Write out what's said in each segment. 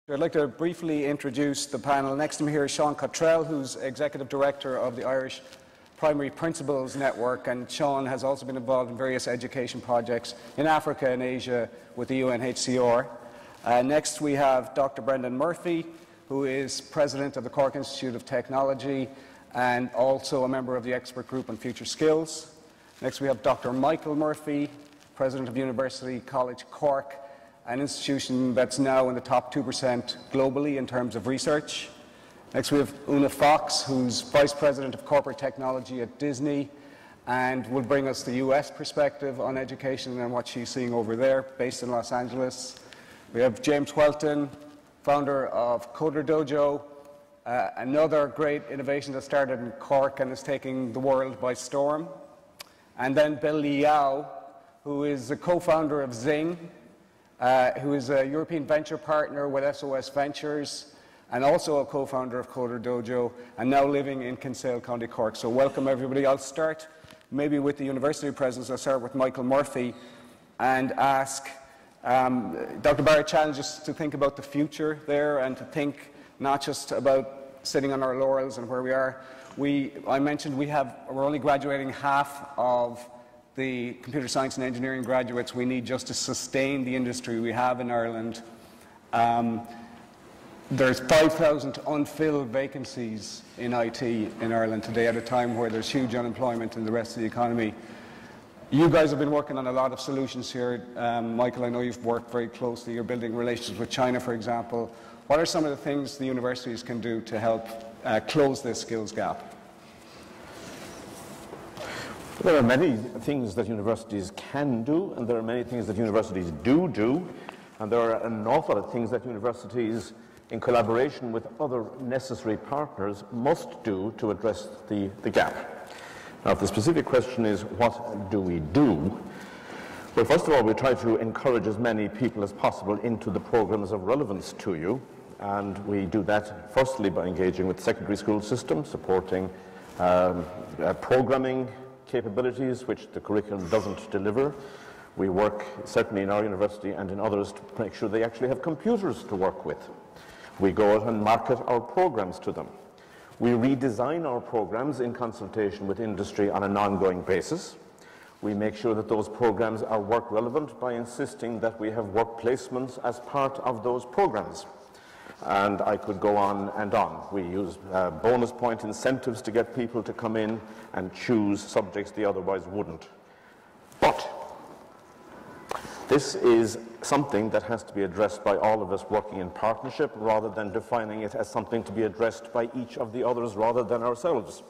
I'd like to briefly introduce the panel. Next to me here is Seán Cottrell, who's Executive Director of the Irish Primary Principals Network, and Seán has also been involved in various education projects in Africa and Asia with the UNHCR. Next we have Dr. Brendan Murphy, who is President of the Cork Institute of Technology and also a member of the Expert Group on Future Skills. Next we have Dr. Michael Murphy, President of University College Cork, an institution that's now in the top 2% globally in terms of research. Next we have Una Fox, who's Vice President of Corporate Technology at Disney and will bring us the US perspective on education and what she's seeing over there, based in Los Angeles. We have James Whelton, founder of Dojo, another great innovation that started in Cork and is taking the world by storm. And then Bill Liao, who is the co-founder of Zing, who is a European venture partner with SOSventures and also a co-founder of Dojo and now living in Kinsale, County Cork. So welcome everybody. I'll start maybe with the university presence. I'll start with Michael Murphy and ask Dr. Barrett challenged us to think about the future there and to think not just about sitting on our laurels and where we are. I mentioned we're only graduating half of the computer science and engineering graduates we need just to sustain the industry we have in Ireland. There's 5,000 unfilled vacancies in IT in Ireland today at a time where there's huge unemployment in the rest of the economy. You guys have been working on a lot of solutions here. Michael, I know you've worked very closely. You're building relationships with China, for example. What are some of the things the universities can do to help close this skills gap? There are many things that universities can do, and there are many things that universities do, and there are an awful lot of things that universities, in collaboration with other necessary partners, must do to address the gap. Now, if the specific question is, what do we do? Well, first of all, we try to encourage as many people as possible into the programs of relevance to you, and we do that firstly by engaging with the secondary school system, supporting programming capabilities which the curriculum doesn't deliver. We work, certainly in our university and in others, to make sure they actually have computers to work with. We go out and market our programs to them. We redesign our programs in consultation with industry on an ongoing basis. We make sure that those programs are work relevant by insisting that we have work placements as part of those programs. And I could go on and on. We use bonus point incentives to get people to come in and choose subjects they otherwise wouldn't. But this is something that has to be addressed by all of us working in partnership rather than defining it as something to be addressed by each of the others rather than ourselves.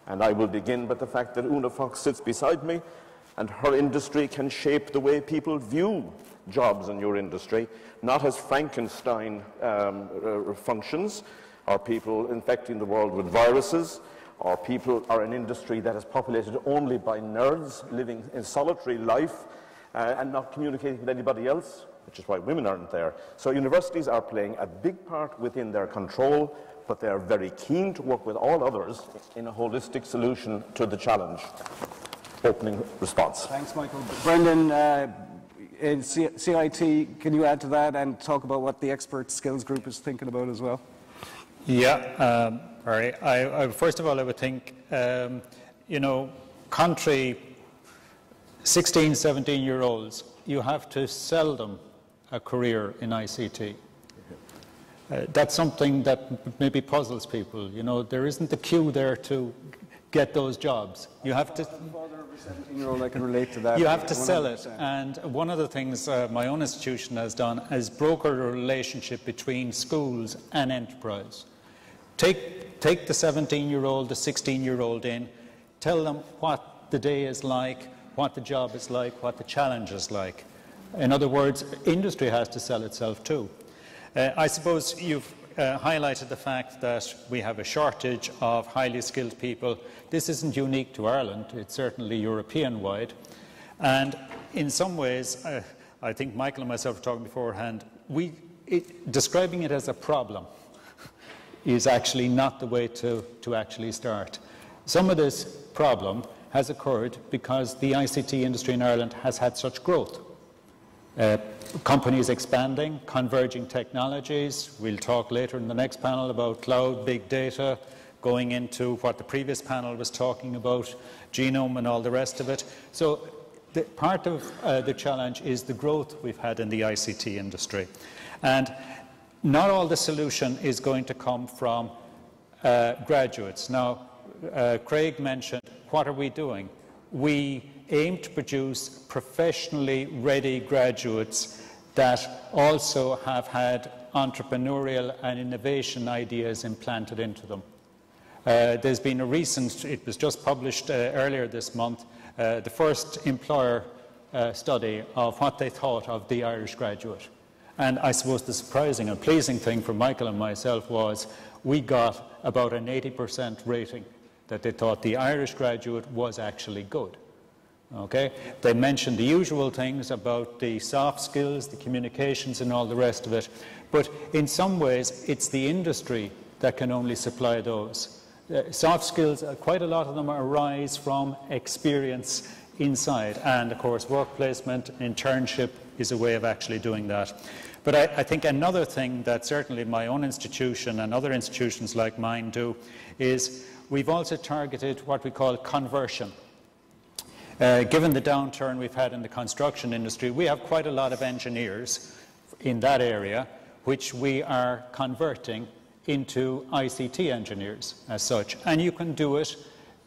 And I will begin with the fact that Una Fox sits beside me, and her industry can shape the way people view jobs in your industry, not as Frankenstein functions, or people infecting the world with viruses, or people are an industry that is populated only by nerds living in solitary life and not communicating with anybody else, which is why women aren't there. So universities are playing a big part within their control, but they are very keen to work with all others in a holistic solution to the challenge. Opening response. Thanks, Michael. Brendan, in CIT, can you add to that and talk about what the expert skills group is thinking about as well? Yeah, first of all, I would think, you know, country 16, 17-year-olds, you have to sell them a career in ICT. That's something that maybe puzzles people. You know, there isn't the queue there to get those jobs. You have to. 17-year-old, I can relate to that. You have to 100%. Sell it. And one of the things my own institution has done is broker a relationship between schools and enterprise. Take the 17-year-old, the 16-year-old in, tell them what the day is like, what the job is like, what the challenge is like. In other words, industry has to sell itself too. I suppose you've highlighted the fact that we have a shortage of highly skilled people. This isn't unique to Ireland, it's certainly European-wide. And in some ways, I think Michael and myself were talking beforehand, describing it as a problem is actually not the way to actually start. Some of this problem has occurred because the ICT industry in Ireland has had such growth. Companies expanding, converging technologies. We'll talk later in the next panel about cloud, big data, going into what the previous panel was talking about, genome and all the rest of it. So part of the challenge is the growth we've had in the ICT industry. And not all the solution is going to come from graduates. Now, Craig mentioned, what are we doing? We aim to produce professionally ready graduates that also have had entrepreneurial and innovation ideas implanted into them. There's been a recent, it was just published earlier this month, the first employer study of what they thought of the Irish graduate. And I suppose the surprising and pleasing thing for Michael and myself was we got about an 80% rating that they thought the Irish graduate was actually good. Okay? They mentioned the usual things about the soft skills, the communications and all the rest of it, but in some ways it's the industry that can only supply those. Soft skills, quite a lot of them arise from experience inside, and of course work placement, internship is a way of actually doing that. But I think another thing that certainly my own institution and other institutions like mine do is we've also targeted what we call conversion. Given the downturn we've had in the construction industry, we have quite a lot of engineers in that area which we are converting into ICT engineers as such. And you can do it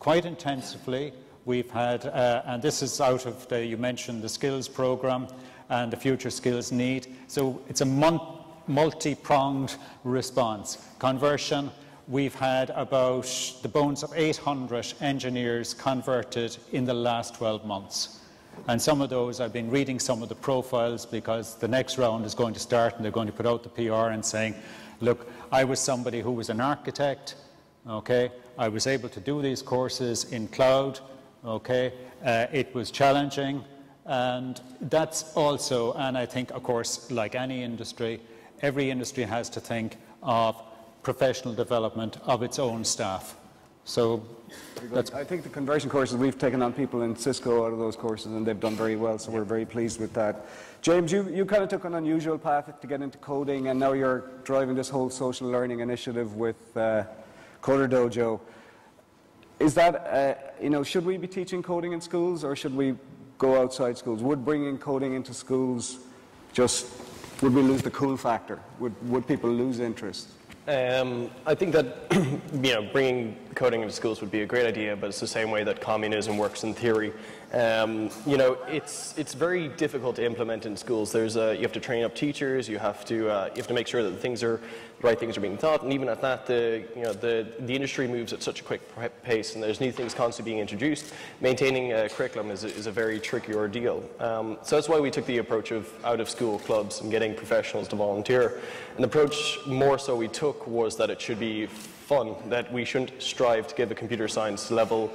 quite intensively. We've had, and this is out of the, you mentioned the skills program and the future skills need. So it's a multi-pronged response. Conversion, we've had about the bones of 800 engineers converted in the last 12 months. And some of those, I've been reading some of the profiles because the next round is going to start and they're going to put out the PR and saying, look, I was somebody who was an architect, okay, I was able to do these courses in cloud, okay, it was challenging, and that's also, and I think, of course, like any industry, every industry has to think of professional development of its own staff. So that's, I think the conversion courses, we've taken on people in Cisco out of those courses and they've done very well, so we're very pleased with that. James, you kind of took an unusual path to get into coding, and now you're driving this whole social learning initiative with Coder Dojo. Is that, you know, should we be teaching coding in schools or should we go outside schools? Would bringing coding into schools just, would we lose the cool factor? Would people lose interest? I think that you know, bringing coding into schools would be a great idea, but it's the same way that communism works in theory. You know, it's very difficult to implement in schools. You have to train up teachers. You have to make sure that the right things are being taught, and even at that, the industry moves at such a quick pace, and there's new things constantly being introduced. Maintaining a curriculum is a very tricky ordeal. So that's why we took the approach of out-of-school clubs and getting professionals to volunteer. An approach more so we took was that it should be fun, that we shouldn't strive to give a computer science level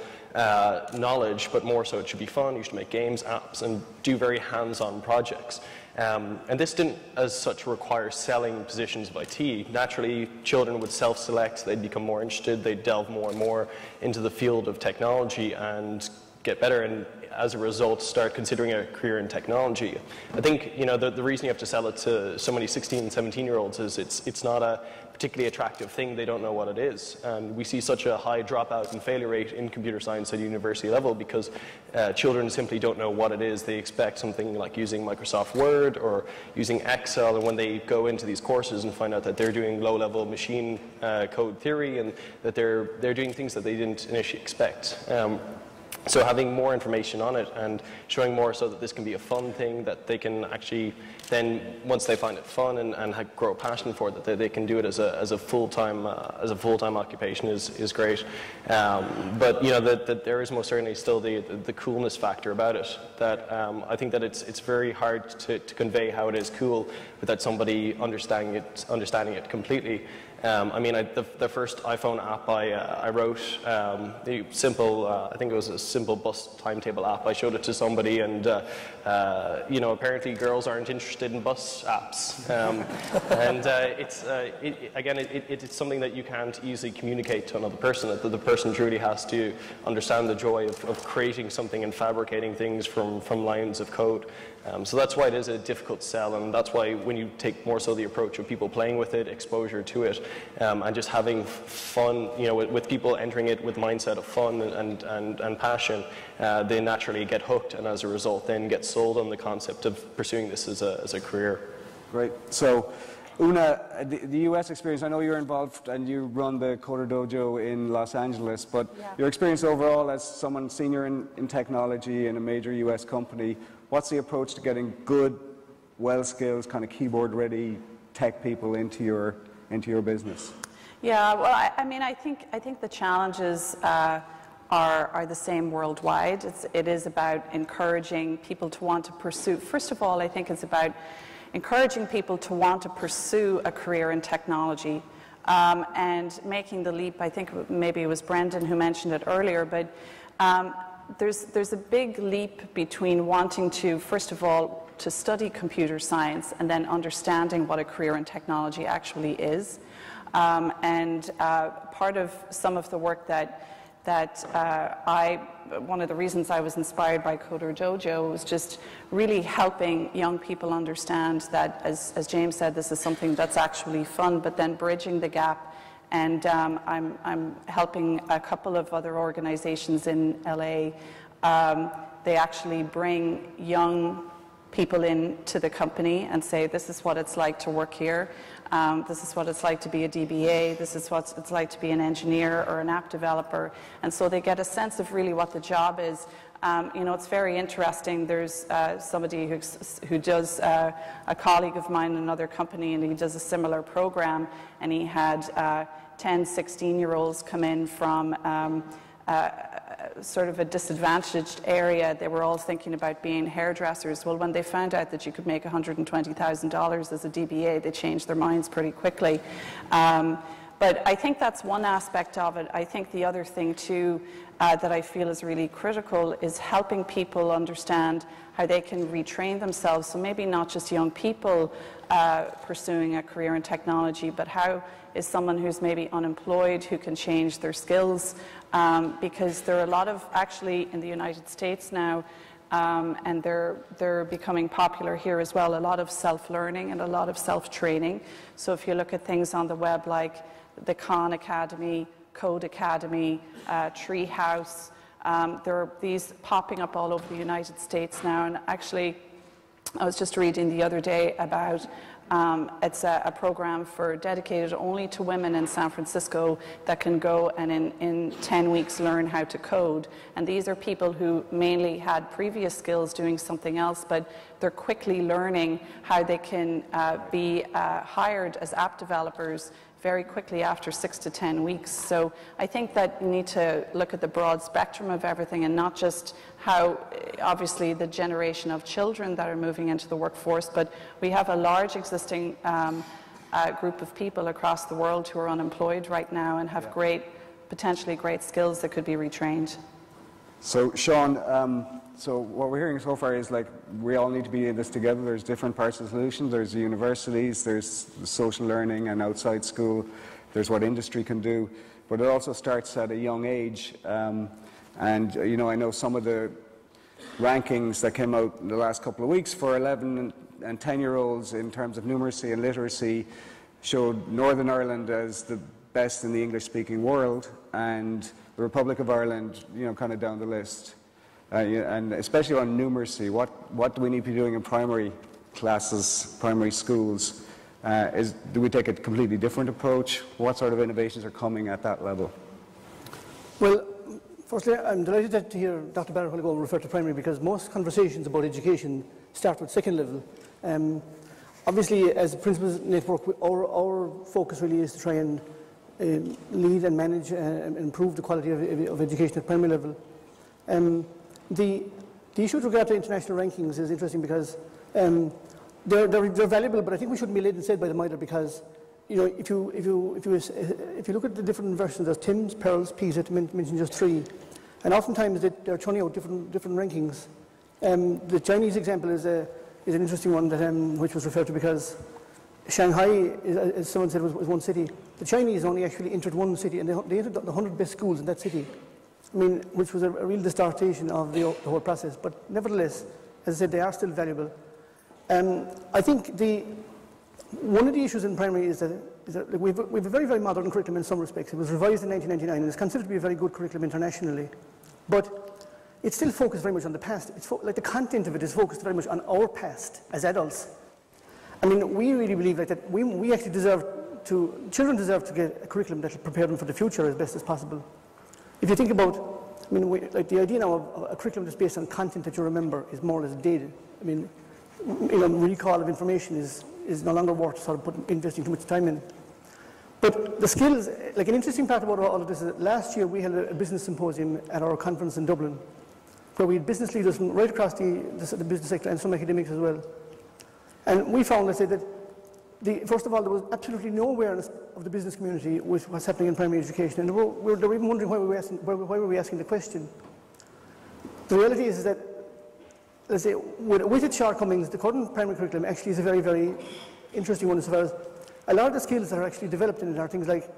knowledge, but more so it should be fun. You should make games, apps, and do very hands-on projects. And this didn't, as such, require selling positions of IT. Naturally, children would self-select, they'd become more interested, they'd delve more and more into the field of technology and get better, and as a result, start considering a career in technology. I think, you know, the reason you have to sell it to so many 16 and 17-year-olds is it's not a particularly attractive thing. They don't know what it is. And we see such a high dropout and failure rate in computer science at university level because children simply don't know what it is. They expect something like using Microsoft Word or using Excel, and when they go into these courses and find out that they're doing low-level machine code theory and that they're doing things that they didn't initially expect. So having more information on it and showing more so that this can be a fun thing, that they can actually then, once they find it fun and grow a passion for it, that they can do it as a full-time occupation is great. But you know that there is most certainly still the coolness factor about it. That I think that it's very hard to convey how it is cool without somebody understanding it completely. I mean, the first iPhone app I wrote, the simple, I think it was a simple bus timetable app. I showed it to somebody, and you know, apparently girls aren't interested interested in bus apps. And it's something that you can't easily communicate to another person, that the person truly has to understand the joy of creating something and fabricating things from lines of code. So that's why it is a difficult sell, and that's why when you take more so the approach of people playing with it, exposure to it, and just having fun, with people entering it with mindset of fun and passion, they naturally get hooked, and as a result then get sold on the concept of pursuing this as a career. Great. So, Una, the US experience, I know you're involved and you run the Coder Dojo in Los Angeles, but your experience overall as someone senior in technology in a major US company, what's the approach to getting good, well-skilled, kind of keyboard-ready tech people into your business? Yeah, well, I think the challenges are the same worldwide. It is about encouraging people to want to pursue. First of all, I think it's about encouraging people to want to pursue a career in technology and making the leap. I think maybe it was Brendan who mentioned it earlier, but there's a big leap between wanting to, first of all, to study computer science and then understanding what a career in technology actually is. Part of some of the work one of the reasons I was inspired by Coder Dojo was just really helping young people understand that, as James said, this is something that's actually fun, but then bridging the gap. And I'm helping a couple of other organizations in LA. They actually bring young people into the company and say, this is what it's like to work here. This is what it's like to be a DBA. This is what it's like to be an engineer or an app developer. And so they get a sense of really what the job is. It's very interesting. There's somebody who does, a colleague of mine in another company, and he does a similar program, and he had 10, 16-year-olds come in from sort of a disadvantaged area. They were all thinking about being hairdressers. Well, when they found out that you could make $120,000 as a DBA, they changed their minds pretty quickly. But I think that's one aspect of it. I think the other thing, too, that I feel is really critical is helping people understand how they can retrain themselves. So maybe not just young people pursuing a career in technology, but how is someone who's maybe unemployed who can change their skills, because there are a lot of, actually in the United States now, and they're becoming popular here as well, a lot of self-learning and a lot of self-training. So if you look at things on the web like the Khan Academy, Code Academy, Treehouse, there are these popping up all over the United States now. And actually, I was just reading the other day about it's a program dedicated only to women in San Francisco that can go and in 10 weeks learn how to code. And these are people who mainly had previous skills doing something else, but they're quickly learning how they can be hired as app developers very quickly after 6 to 10 weeks. So I think that you need to look at the broad spectrum of everything and not just how, obviously, the generation of children that are moving into the workforce, but we have a large existing group of people across the world who are unemployed right now and have potentially great skills that could be retrained. So, Seán, so what we're hearing so far is like we all need to be in this together. There's different parts of the solution. There's the universities, there's the social learning and outside school, there's what industry can do, but it also starts at a young age. And I know some of the rankings that came out in the last couple of weeks for 11 and 10-year-olds in terms of numeracy and literacy showed Northern Ireland as the best in the English-speaking world, and the Republic of Ireland, kind of down the list. And especially on numeracy, what do we need to be doing in primary classes, primary schools? Do we take a completely different approach? What sort of innovations are coming at that level? Well, firstly, I'm delighted to hear Dr. Barrett refer to primary, because most conversations about education start with second level. Obviously, as a Principals Network, our focus really is to try and lead and manage and improve the quality of education at primary level. The issue with regard to international rankings is interesting because they're valuable, but I think we shouldn't be led instead by the minor, because if you look at the different versions, there's TIMSS, PEARLS, PISA, to mention just three, and oftentimes they're churning out different rankings. The Chinese example is is an interesting one that, which was referred to because Shanghai, as someone said, was one city. The Chinese only actually entered one city, and they entered the 100 best schools in that city. I mean, which was a real distortion of the whole process. But nevertheless, as I said, they are still valuable. I think one of the issues in primary is that we have a very, very modern curriculum in some respects. It was revised in 1999 and is considered to be a very good curriculum internationally. But it's still focused very much on the past. Like the content of it is focused very much on our past as adults. I mean, we really believe like that we actually children deserve to get a curriculum that will prepare them for the future as best as possible. If you think about, I mean, like the idea now of a curriculum that's based on content that you remember is more or less dated. I mean, recall of information is no longer worth sort of investing too much time in. But the skills, like an interesting part about all of this is that last year we held a business symposium at our conference in Dublin, where we had business leaders from right across the business sector and some academics as well. And we found, let's say, that first of all, there was absolutely no awareness of the business community with what's happening in primary education, and they were even wondering why were we asking the question. The reality is that, let's say, with its shortcomings, the current primary curriculum actually is a very, very interesting one as far as a lot of the skills that are actually developed in it are things like,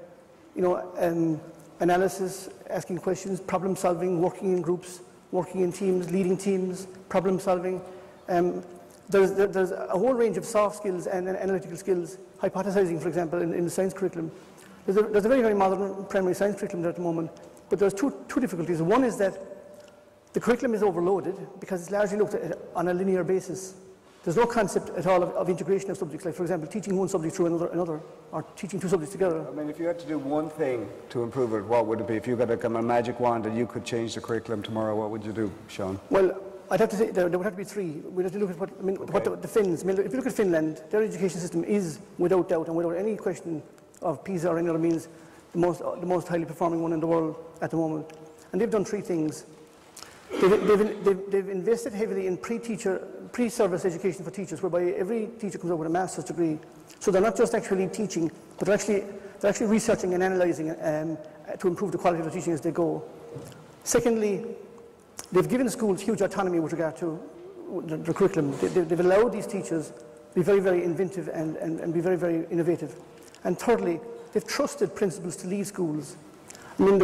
analysis, asking questions, problem solving, working in groups, working in teams, leading teams, problem solving. There's a whole range of soft skills and analytical skills, hypothesizing, for example, in the science curriculum. There's a very, very modern primary science curriculum there at the moment, but there's two difficulties. One is that the curriculum is overloaded because it's largely looked at on a linear basis. There's no concept at all of integration of subjects, like, for example, teaching one subject through another, or teaching two subjects together. I mean, if you had to do one thing to improve it, what would it be? If you got a magic wand and you could change the curriculum tomorrow, what would you do, Seán? Well, I'd have to say there would have to be three. We'd have to look at what the Finns. I mean, if you look at Finland, their education system is, without doubt and without any question of PISA or any other means, the most highly performing one in the world at the moment. And they've done three things. They've invested heavily in pre-service education for teachers, whereby every teacher comes out with a master's degree. So they're not just actually teaching, but they're actually researching and analysing to improve the quality of the teaching as they go. Secondly, they've given schools huge autonomy with regard to the curriculum. They've allowed these teachers to be very, very inventive and be very, very innovative. And thirdly, they've trusted principals to lead schools. I mean,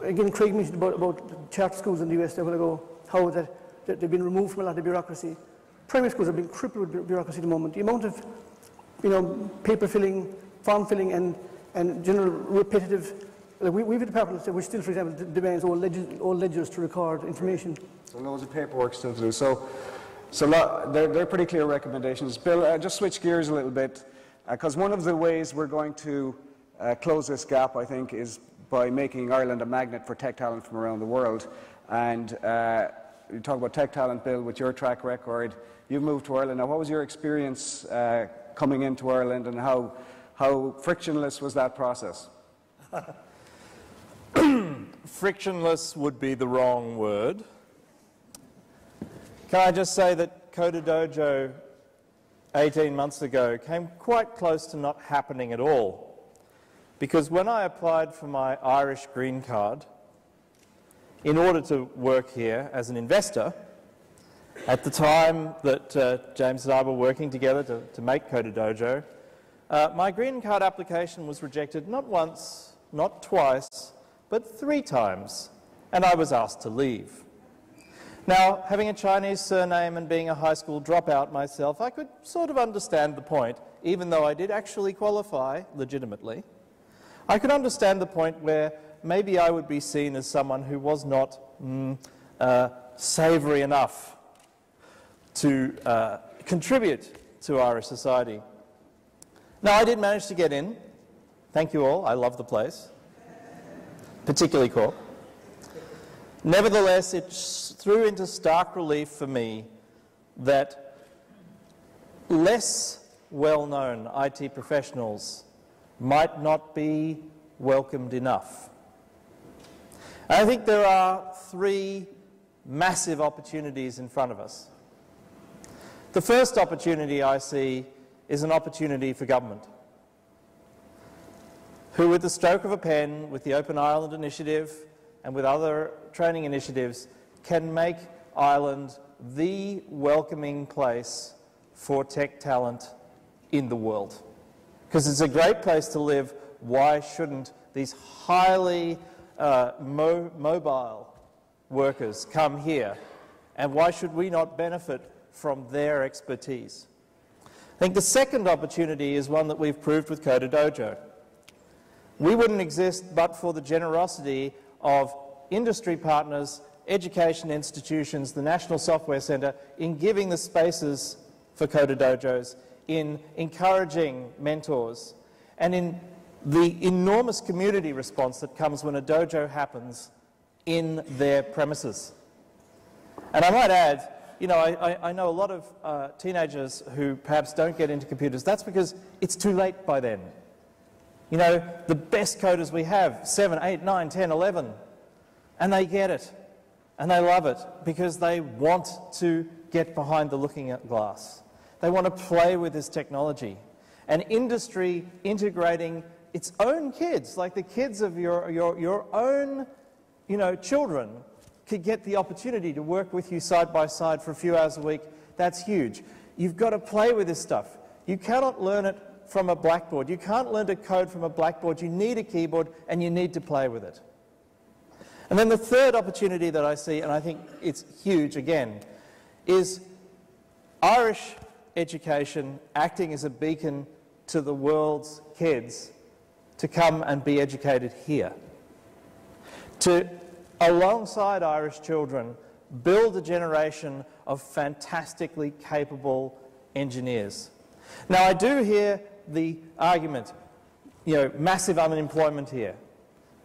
again, Craig mentioned about charter schools in the US a while ago, how that they've been removed from a lot of bureaucracy. Primary schools are being crippled with bureaucracy at the moment. The amount of, paper filling, form filling, and general repetitive. Like we have a department which still, for example, demands all ledgers to record information. So loads of paperwork still to do. So they're pretty clear recommendations. Bill, just switch gears a little bit, because one of the ways we're going to close this gap, I think, is by making Ireland a magnet for tech talent from around the world. And you talk about tech talent, Bill, with your track record. You've moved to Ireland. Now, what was your experience coming into Ireland, and how frictionless was that process? Frictionless would be the wrong word. Can I just say that Dojo 18 months ago came quite close to not happening at all. Because when I applied for my Irish green card, in order to work here as an investor, at the time that James and I were working together to make Dojo, my green card application was rejected not once, not twice, but 3 times, and I was asked to leave. Now, having a Chinese surname and being a high school dropout myself, I could sort of understand the point, even though I did actually qualify legitimately. I could understand the point where maybe I would be seen as someone who was not savoury enough to contribute to Irish society. Now, I did manage to get in. Thank you all. I love the place, particularly Cork. Nevertheless, it threw into stark relief for me that less well-known IT professionals might not be welcomed enough. And I think there are 3 massive opportunities in front of us. The first opportunity I see is an opportunity for government, who with the stroke of a pen, with the Open Ireland initiative and with other training initiatives, can make Ireland the welcoming place for tech talent in the world. Because it's a great place to live. Why shouldn't these highly mobile workers come here? And why should we not benefit from their expertise? I think the second opportunity is one that we've proved with Dojo. We wouldn't exist but for the generosity of industry partners, education institutions, the National Software Centre, in giving the spaces for Dojos, in encouraging mentors, and in the enormous community response that comes when a dojo happens in their premises. And I might add, you know, I know a lot of teenagers who perhaps don't get into computers. That's because it's too late by then. You know, the best coders we have, 7, 8, 9, 10, 11, and they get it, and they love it because they want to get behind the looking glass. They want to play with this technology. And industry integrating its own kids, like the kids of your own, you know, children, could get the opportunity to work with you side by side for a few hours a week. That's huge. You've got to play with this stuff. You cannot learn it from a blackboard. You can't learn to code from a blackboard. You need a keyboard and you need to play with it. And then the third opportunity that I see, and I think it's huge again, is Irish education acting as a beacon to the world's kids to come and be educated here. To, alongside Irish children, build a generation of fantastically capable engineers. Now, I do hear the argument, you know, massive unemployment here.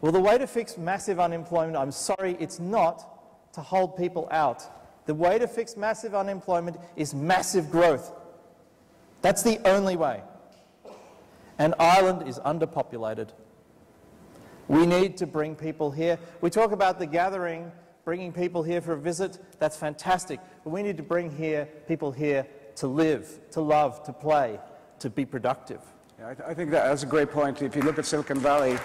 Well, the way to fix massive unemployment, I'm sorry, it's not to hold people out. The way to fix massive unemployment is massive growth. That's the only way. And Ireland is underpopulated. We need to bring people here. We talk about the gathering, bringing people here for a visit. That's fantastic. But we need to bring people here to live, to love, to play, to be productive. Yeah, I think that's a great point. If you look at Silicon Valley,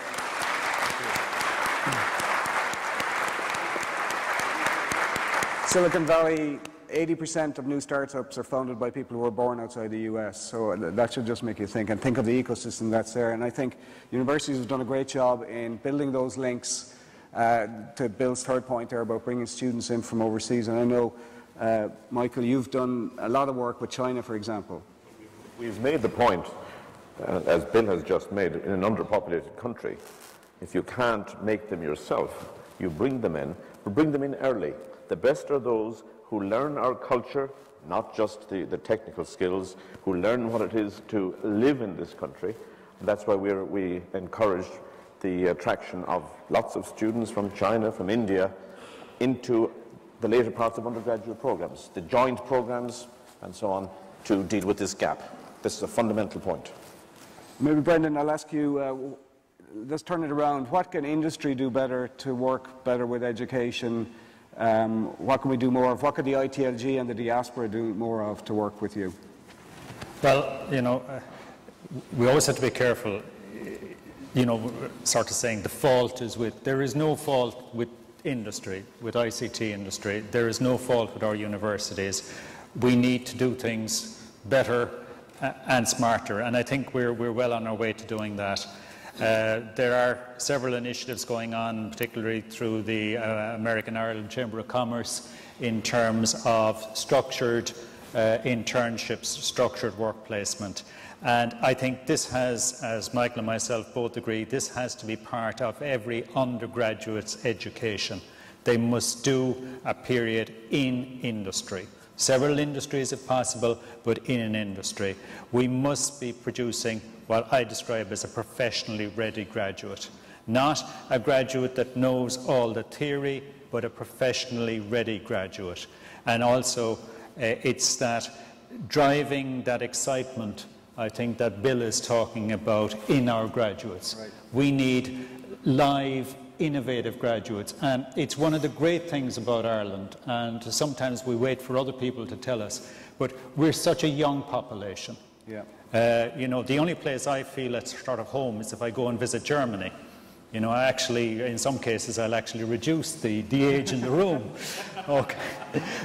Silicon Valley, 80% of new startups are founded by people who were born outside the US, so that should just make you think, and think of the ecosystem that's there. And I think universities have done a great job in building those links. To Bill's third point there about bringing students in from overseas, and I know, Michael, you've done a lot of work with China, for example. We've made the point, as Bill has just made, in an underpopulated country, if you can't make them yourself, you bring them in, but bring them in early. The best are those who learn our culture, not just the technical skills, who learn what it is to live in this country. And that's why we encourage the attraction of lots of students from China, from India, into the later parts of undergraduate programs, the joint programs and so on, to deal with this gap. This is a fundamental point. Maybe, Brendan, I'll ask you, let's turn it around. What can industry do better to work better with education? What can we do more of? What could the ITLG and the diaspora do more of to work with you? Well, you know, we always have to be careful, you know, sort of saying the fault is with, there is no fault with industry, with ICT industry. There is no fault with our universities. We need to do things better and smarter, and I think we're well on our way to doing that. There are several initiatives going on, particularly through the American Ireland Chamber of Commerce, in terms of structured internships, structured work placement. And I think this has, as Michael and myself both agree, this has to be part of every undergraduate's education. They must do a period in industry. Several industries if possible, but in an industry. We must be producing what I describe as a professionally ready graduate. Not a graduate that knows all the theory, but a professionally ready graduate. And also, it's that driving that excitement, I think, that Bill is talking about in our graduates. Right. We need live, innovative graduates, and it's one of the great things about Ireland, and sometimes we wait for other people to tell us, but we're such a young population. Yeah. You know, the only place I feel it's sort of home is if I go and visit Germany. You know, I actually, in some cases, I'll actually reduce the age in the room. Okay.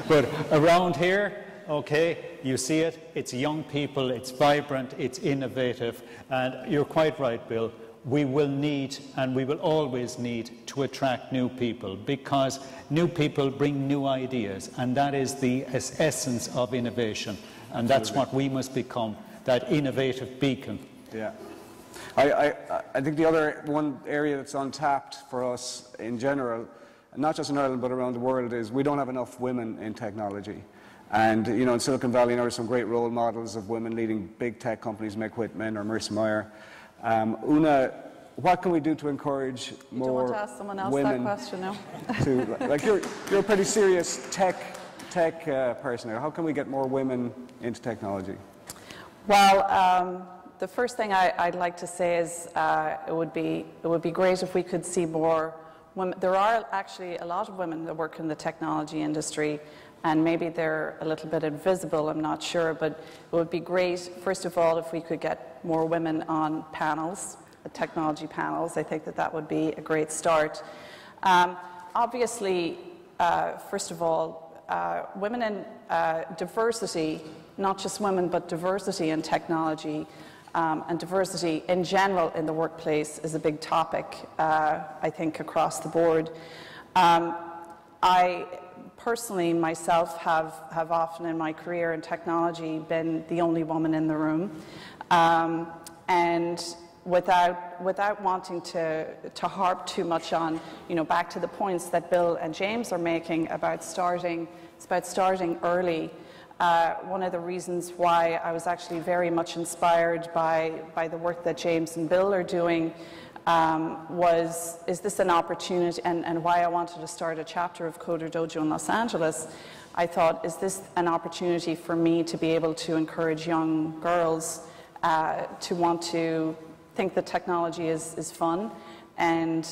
But around here, okay, you see it, it's young people, it's vibrant, it's innovative, and you're quite right, Bill. We will need, and we will always need, to attract new people, because new people bring new ideas, and that is the essence of innovation. And that's what we must become, that innovative beacon. Yeah. I think the other one area that's untapped for us in general, not just in Ireland but around the world, is we don't have enough women in technology. And you know, in Silicon Valley there are some great role models of women leading big tech companies, Meg Whitman or Marissa Mayer. Una, what can we do to encourage more women? You don't want to ask someone else that question, no? To, like you're a pretty serious tech person here. How can we get more women into technology? Well, the first thing I'd like to say is it would be great if we could see more women. There are actually a lot of women that work in the technology industry, and maybe they're a little bit invisible, I'm not sure, but it would be great, first of all, if we could get more women on panels, technology panels. I think that would be a great start. Obviously, first of all, women in diversity, not just women, but diversity in technology and diversity in general in the workplace is a big topic, I think, across the board. I personally, myself, have often in my career in technology been the only woman in the room. And without wanting to harp too much on, back to the points that Bill and James are making about starting early. One of the reasons why I was actually very much inspired by the work that James and Bill are doing is this an opportunity, and why I wanted to start a chapter of Coder Dojo in Los Angeles. I thought, is this an opportunity for me to be able to encourage young girls to want to think that technology is fun, and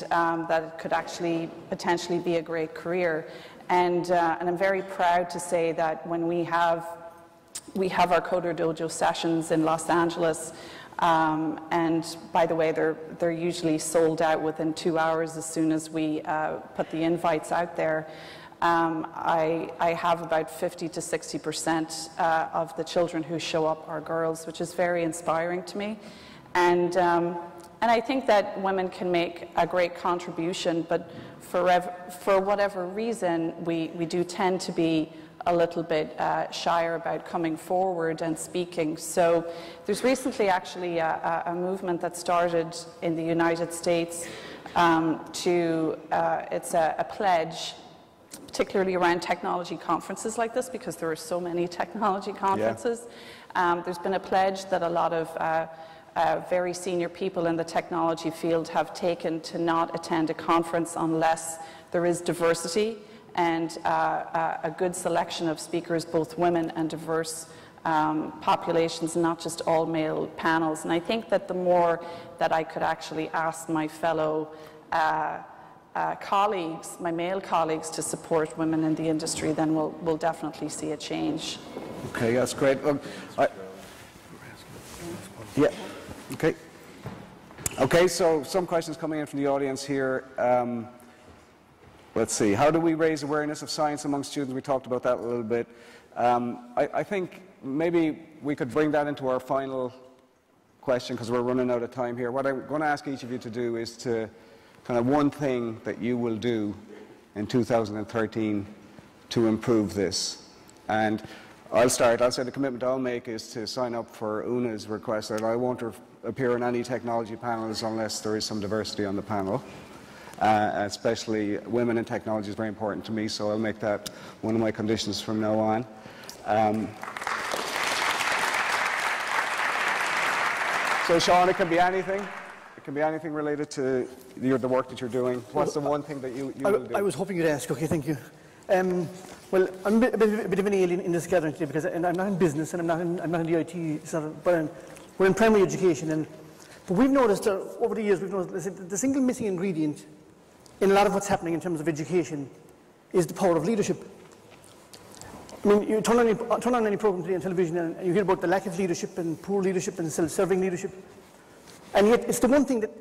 that it could actually potentially be a great career. And I'm very proud to say that when we have our Coder Dojo sessions in Los Angeles, and by the way, they're usually sold out within 2 hours as soon as we put the invites out there. I have about 50 to 60% of the children who show up are girls, which is very inspiring to me. And I think that women can make a great contribution, but for whatever reason, we do tend to be a little bit shyer about coming forward and speaking. So there's recently actually a movement that started in the United States it's a pledge, particularly around technology conferences like this, because there are so many technology conferences. Yeah. There's been a pledge that a lot of very senior people in the technology field have taken to not attend a conference unless there is diversity and a good selection of speakers, both women and diverse populations, not just all male panels. And I think that the more that I could actually ask my fellow colleagues, my male colleagues, to support women in the industry, then we'll definitely see a change. Okay, that's great. Yeah. Okay. Okay, so some questions coming in from the audience here. Let's see. How do we raise awareness of science among students? We talked about that a little bit. I think maybe we could bring that into our final question, because we're running out of time here. What I'm going to ask each of you to do is to kind of one thing that you will do in 2013 to improve this. And I'll start. I'll say the commitment I'll make is to sign up for Una's request that I won't appear in any technology panels unless there is some diversity on the panel. Especially women in technology is very important to me, so I'll make that one of my conditions from now on. So Seán, it can be anything. It can be anything related to the work that you're doing. What's the one thing that you will do? I was hoping you'd ask. Okay, thank you. Well, I'm a bit of an alien in this gathering today, because I'm not in business and I'm not in the IT sort of, but we're in primary education. But we've noticed over the years, the single missing ingredient in a lot of what's happening in terms of education is the power of leadership. I mean, you turn on any program today on television and you hear about the lack of leadership and poor leadership and self-serving leadership. And yet it's the one thing that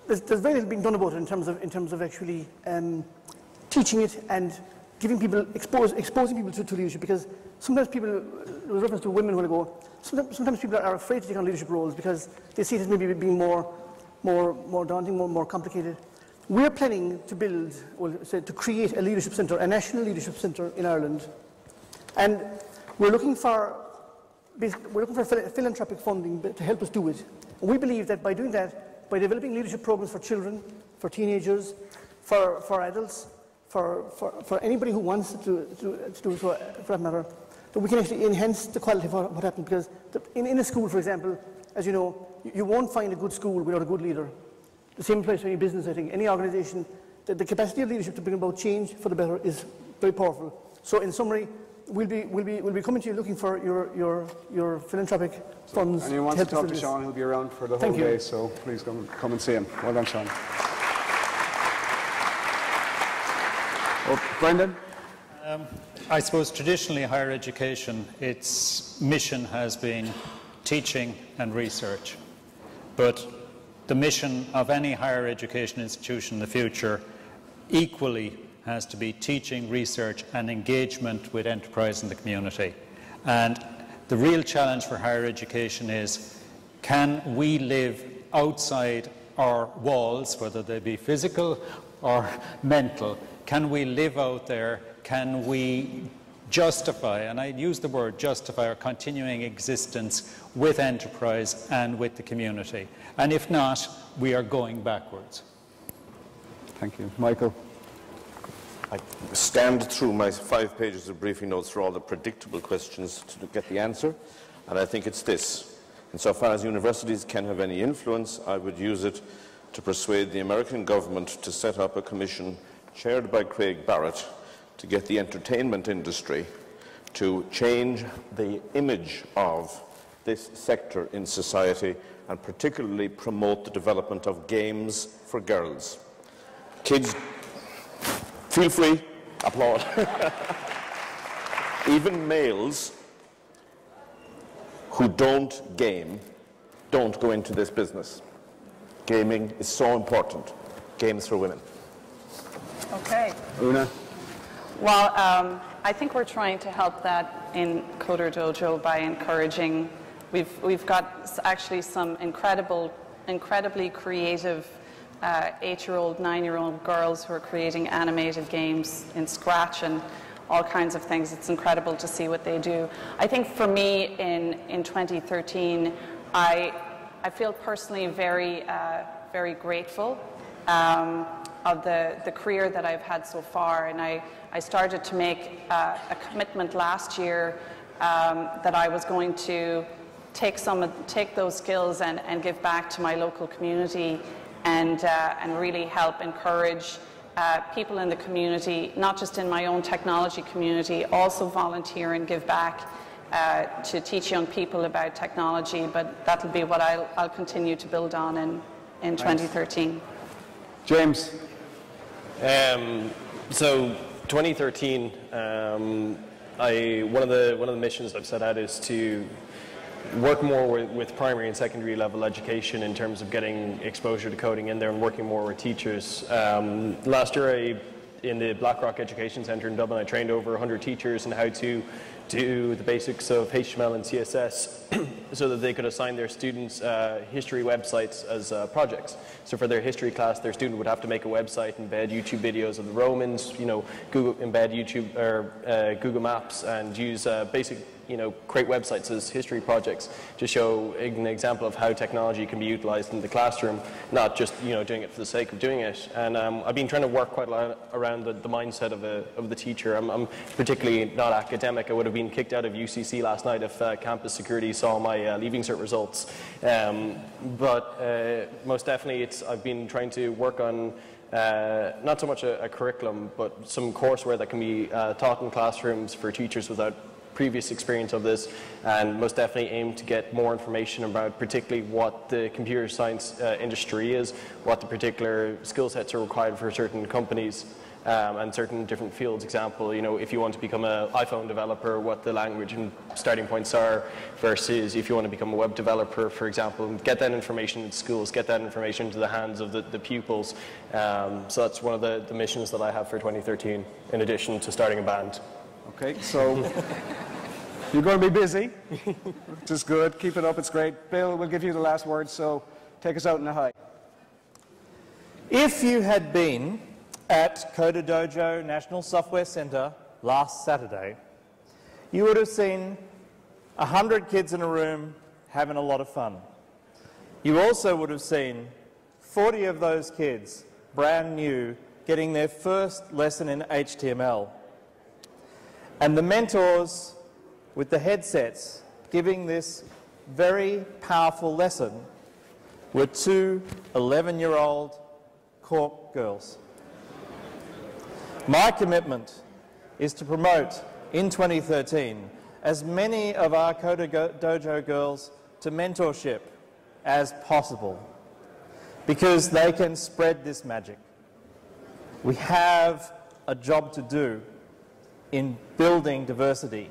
there's very little being done about it in terms of actually teaching it and giving people, exposing people to leadership, because sometimes people, with reference to women a while ago, sometimes people are afraid to take on leadership roles because they see it as maybe being more daunting, more complicated. We're planning to build, to create a leadership centre, a national leadership centre in Ireland, and we're looking for philanthropic funding to help us do it. And we believe that by doing that, by developing leadership programs for children, for teenagers, for adults, for anybody who wants to do so, for that matter, that we can actually enhance the quality of what happens. Because in a school, for example, as you know, you won't find a good school without a good leader. The same applies to any business, I think. Any organisation, the capacity of leadership to bring about change for the better is very powerful. So, in summary, we'll be coming to you looking for your philanthropic funds. And you want to talk to Seán, he'll be around for the whole day, so please come and see him. Well done, Seán. Brendan? I suppose traditionally higher education, its mission has been teaching and research. But the mission of any higher education institution in the future equally has to be teaching, research and engagement with enterprise in the community. And the real challenge for higher education is, can we live outside our walls, whether they be physical or mental? Can we live out there? Can we justify, and I use the word justify, our continuing existence with enterprise and with the community? And if not, we are going backwards. Thank you. Michael? I scanned through my 5 pages of briefing notes for all the predictable questions to get the answer, and I think it's this. Insofar as universities can have any influence, I would use it to persuade the American government to set up a commission chaired by Craig Barrett to get the entertainment industry to change the image of this sector in society and particularly promote the development of games for girls. Kids, feel free, applaud. Even males who don't game don't go into this business. Gaming is so important. Games for women. Okay. Una? Well, I think we're trying to help that in Coder Dojo by encouraging. We've got actually some incredibly creative 8-year-old, 9-year-old girls who are creating animated games in Scratch and all kinds of things. It's incredible to see what they do. I think for me in 2013, I feel personally very grateful of the career that I've had so far, and I started to make a commitment last year that I was going to take those skills and give back to my local community and really help encourage people in the community, not just in my own technology community, also volunteer and give back to teach young people about technology. But that'll be what I'll continue to build on in 2013. James? So 2013, one of the missions I've set out is to work more with primary and secondary level education in terms of getting exposure to coding in there and working more with teachers. Last year in the Blackrock Education Centre in Dublin, I trained over 100 teachers in how to do the basics of HTML and CSS so that they could assign their students history websites as projects. So for their history class, their student would have to make a website, embed YouTube videos of the Romans, embed YouTube or Google Maps, and use basic, create websites as history projects to show an example of how technology can be utilized in the classroom, not just doing it for the sake of doing it. And I've been trying to work quite a lot around the mindset of the teacher. I'm particularly not academic. I would have been kicked out of UCC last night if campus security saw my Leaving Cert results. But most definitely, I've been trying to work on not so much a curriculum, but some courseware that can be taught in classrooms for teachers without previous experience of this, and most definitely aim to get more information about particularly what the computer science industry is, what the particular skill sets are required for certain companies, and certain different fields. Example, you know, if you want to become an iPhone developer, what the language and starting points are, versus if you want to become a web developer, for example, get that information in schools, get that information into the hands of the pupils. So that's one of the missions that I have for 2013, in addition to starting a band. Okay, so you're going to be busy, which is good. Keep it up, it's great. Bill, we'll give you the last word, so take us out in a high. If you had been at Dojo National Software Centre last Saturday, you would have seen 100 kids in a room having a lot of fun. You also would have seen 40 of those kids, brand new, getting their first lesson in HTML. And the mentors with the headsets giving this very powerful lesson were two 11-year-old Cork girls. My commitment is to promote in 2013 as many of our Dojo girls to mentorship as possible, because they can spread this magic. We have a job to do in building diversity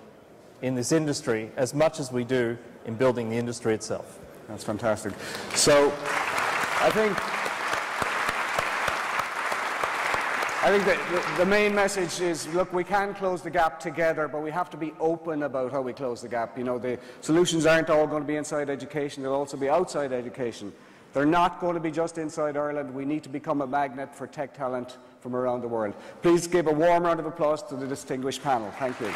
in this industry as much as we do in building the industry itself. That's fantastic. So I think that the main message is, look, we can close the gap together, but we have to be open about how we close the gap. You know, the solutions aren't all going to be inside education, they'll also be outside education. They're not going to be just inside Ireland. We need to become a magnet for tech talent from around the world. Please give a warm round of applause to the distinguished panel. Thank you.